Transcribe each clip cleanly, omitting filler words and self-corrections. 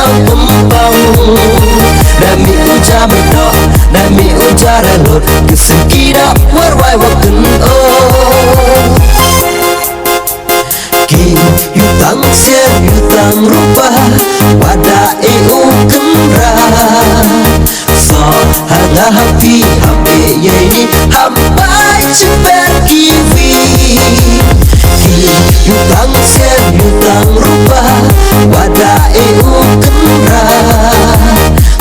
siao tumpang nami uja berdoa nami uja relot kesekira warwai waken ki yutang siar yutang rupa pada eu kendra so hanga happy happy yeni hampai ceper kiwi ki yutang siar yutang rupa pada eu kendra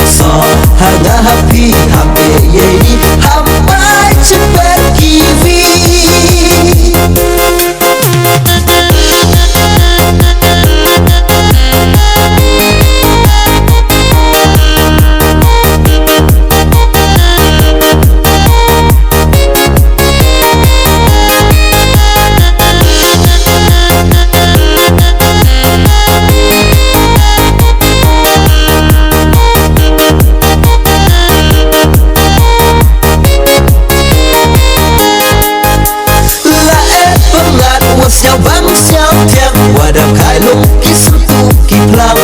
so hanga happy happy yeni hampai ceper kiwi siao bang siao tiang wadam khai lung ki tu ki plang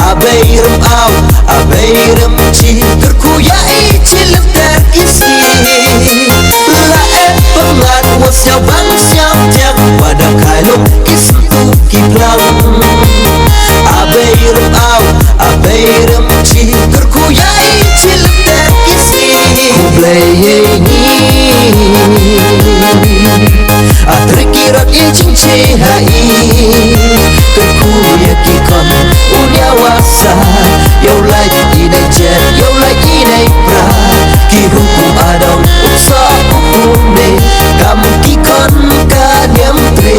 abai rum au abai rum chi kerku ya i chi lepter ki si la pengat wa siao bang siao tiang wadam khai lung ki tu ki plang abai rum au abai rum chi kerku ya i chi lepter ki si play ni Atrikirat ye cinci hai Kerku ya kikon unia wasa Yau lai inai jet Yau lai inai pra Ki hukum adong Uksa hukum ne Kamu kikon kanyam tre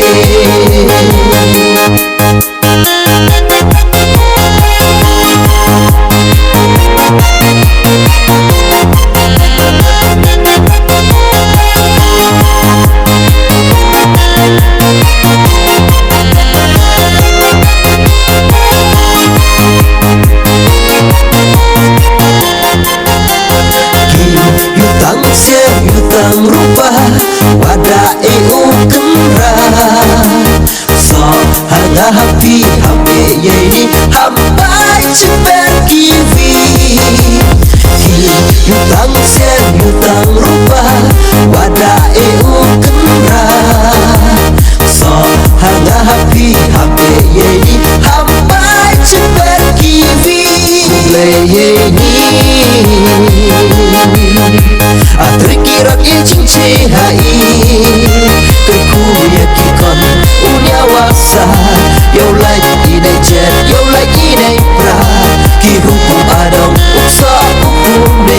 yutang rupa pada eu kendra so hanga happy happy yeni hampai ceper kiwi ki yutang sen yutang rupa pada eu kendra so hanga happy happy yeni hampai ceper kiwi yeni Atrikirat ye cinci hai Kerku ya kikon unia wasa Yau lai inai jet Yau lai inai pra Ki hukum adong Uksa hukum ne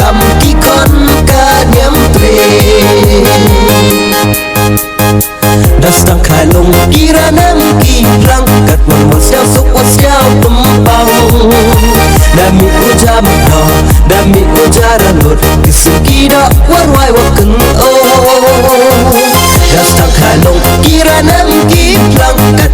Kamu kikon kanyam tre Dastang khai lung kira nam ki lang Kat wan siao suk siao tumpang Dami uja mekdo Dami uja relot Kesekira warwai waken Dastang khai lung kira nam ki lang Kat